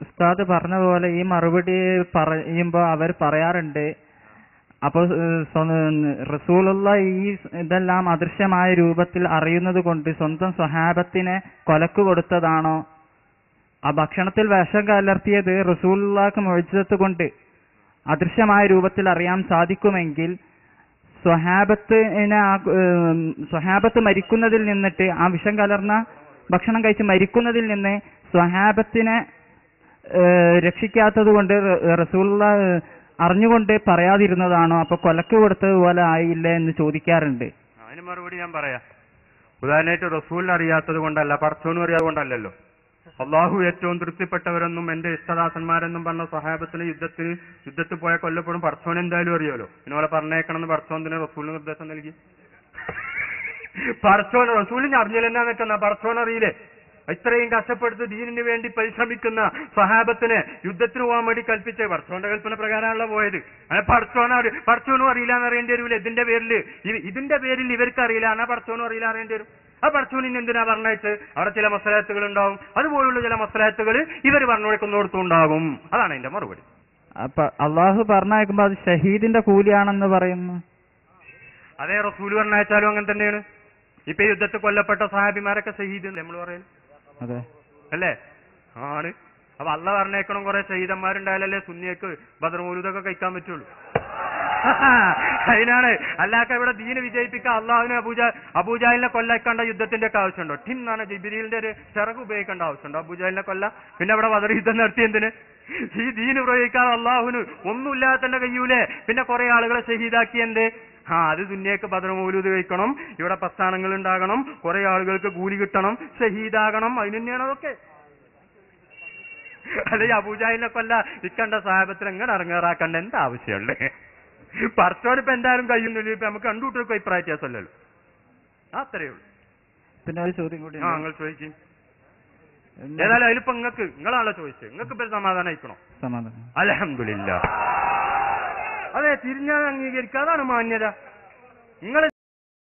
ഉസ്താദ് പറഞ്ഞ പോലെ ഈ മറുപടി പറയുമ്പോൾ അവർ പറയാറുണ്ട്, അപ്പോൾ റസൂലുള്ള ഈ ഇതെല്ലാം അദൃശ്യമായ രൂപത്തിൽ അറിയുന്നത് കൊണ്ട് സ്വന്തം സ്വഹാബത്തിനെ കൊലക്ക് കൊടുത്തതാണോ? ആ ഭക്ഷണത്തിൽ വിഷം കലർത്തിയത് റസൂലുള്ളാഹിക്ക് മുഅ്ജിസത്ത് കൊണ്ട് അദൃശ്യമായ രൂപത്തിൽ അറിയാൻ സാധിക്കുമെങ്കിൽ സ്വഹാബത്ത് മരിക്കുന്നതിൽ നിന്നിട്ട് ആ വിഷം കലർന്ന ഭക്ഷണം കഴിച്ച് മരിക്കുന്നതിൽ നിന്ന് സ്വഹാബത്തിനെ രക്ഷിക്കാത്തത് കൊണ്ട് റസൂലുള്ള അറിഞ്ഞുകൊണ്ട് പറയാതിരുന്നതാണോ? അപ്പൊ കൊലക്ക് കൊടുത്തതുപോലെ ആയില്ലേ എന്ന് ചോദിക്കാറുണ്ട്. അതിന് മറുപടി ഞാൻ പറയാം. ഉദാഹരണമായിട്ട് റസൂലിനെ അറിയാത്തത് കൊണ്ടല്ല, പടച്ചോനും അറിയാതെ കൊണ്ടല്ലല്ലോ. അള്ളാഹു ഏറ്റവും തൃപ്തിപ്പെട്ടവരെന്നും എന്റെ ഇഷ്ടദാസന്മാരെന്നും പറഞ്ഞ സ്വഹാബത്തിന് യുദ്ധത്തിൽ പോയ കൊല്ലപ്പെടും പടച്ചോൻ എന്തായാലും അറിയാലോ. ഇന്നോലെ പറഞ്ഞേക്കണമെന്ന് പടച്ചോൻ റസൂലിന് നിർദ്ദേശം നൽകി. പടച്ചോൻ റസൂലിനെ അറിഞ്ഞില്ലെന്നാ നിൽക്കുന്ന പടച്ചോൻ അറിയില്ലേ? ഇത്രയും കഷ്ടപ്പെടുത്ത് ദീനിന് വേണ്ടി പരിശ്രമിക്കുന്ന സ്വഹാബത്തിന് യുദ്ധത്തിന് പോകാൻ വേണ്ടി കൽപ്പിച്ചത് പടച്ചോന്റെ കൽപ്പന പ്രകാരമാണല്ലോ പോയത്. അങ്ങനെ പടച്ചോനും അറിയില്ല എന്ന് അറിയേണ്ടി വരില്ല. ഇതിന്റെ പേരിൽ ഇവർക്ക് അറിയില്ല, എന്നാ പടച്ചോനും അറിയില്ല അറിയേണ്ടി വരും. ആ പടച്ചോനിന് എന്തിനാ പറഞ്ഞിട്ട് അവിടെ ചില മസലഹത്തുകൾ ഉണ്ടാവും, അതുപോലുള്ള ചില മസലഹത്തുകൾ ഇവർ പറഞ്ഞു കൊടുക്കുന്നിടത്തുണ്ടാകും. അതാണ് എന്റെ മറുപടി. അപ്പൊ അള്ളാഹു പറഞ്ഞയക്കുമ്പോ അത് ഷഹീദിന്റെ കൂലിയാണെന്ന് പറയുന്നു. അതേ റസൂല് പറഞ്ഞയച്ചാലും അങ്ങനെ തന്നെയാണ്. ഇപ്പൊ യുദ്ധത്തിൽ കൊല്ലപ്പെട്ട സഹാബിമാരൊക്കെ ഷഹീദ് നമ്മൾ പറയുന്നത് അതെ അല്ലേ? ആണ്. അപ്പൊ അള്ള പറഞ്ഞേക്കണം കുറെ ഷഹീദന്മാരുണ്ടായാലല്ലേ സുന്നിയക്ക് ബദർ മൗലൂദൊക്കെ കഴിക്കാൻ പറ്റുള്ളൂ. അതിനാണ് അല്ലാക്ക ഇവിടെ ദീന് വിജയിപ്പിക്കാൻ അള്ളാഹുവിനെ അബൂജാലിനെ കൊല്ലക്കേണ്ട യുദ്ധത്തിന്റെ ഒക്കെ ആവശ്യമുണ്ടോ? ടിന്നാണ് ജിബിരിലിന്റെ ഒരു ചിറക് ഉപയോഗിക്കേണ്ട ആവശ്യമുണ്ടോ അബൂജാലിനെ കൊല്ല? പിന്നെ അവിടെ ബദർ യുദ്ധം നടത്തി എന്തിന്? ഈ ദീന് പ്രയോഗിക്കാൻ അള്ളാഹുവിന് ഒന്നുമില്ലാതെ തന്നെ കഴിയൂലേ? പിന്നെ കുറെ ആളുകളെ ഷഹീദാക്കി എന്ത്? അത് ദുനിയക്ക് ബദർ മൗലൂദ് കഴിക്കണം, ഇവിടെ പ്രസ്ഥാനങ്ങൾ ഉണ്ടാകണം, കുറെ ആളുകൾക്ക് കൂലി കിട്ടണം, ഷഹീദാകണം. അതിന് തന്നെയാണ് അതൊക്കെ. അല്ലെ അബൂജാലിനെ കൊല്ല ഇക്കണ്ട സാഹബത്തിൽ എങ്ങനെ ഇറങ്ങാറാക്കണ്ട എന്താ ആവശ്യമുള്ളേ? പർച്ചോനിപ്പോ എന്തായാലും കഴിയുന്നില്ല. ഇപ്പൊ നമുക്ക് കണ്ടുകൂട്ടർക്ക് അഭിപ്രായ വ്യത്യാസമല്ലല്ലോ. അത്രയേ ഉള്ളൂ. പിന്നെ ഒരു ചോദ്യം കൂടി നിങ്ങൾ ചോദിക്കും. ഏതായാലും അതിലിപ്പോ നിങ്ങളാണല്ലോ ചോദിച്ചത്. നിങ്ങൾക്ക് ഇപ്പൊ സമാധാനം ആയിക്കണോ? സമാധാനം. അൽഹംദുലില്ലാ. അതെ, തിരിഞ്ഞാൽ അംഗീകരിക്കുക. അതാണ് മാന്യത. നിങ്ങൾ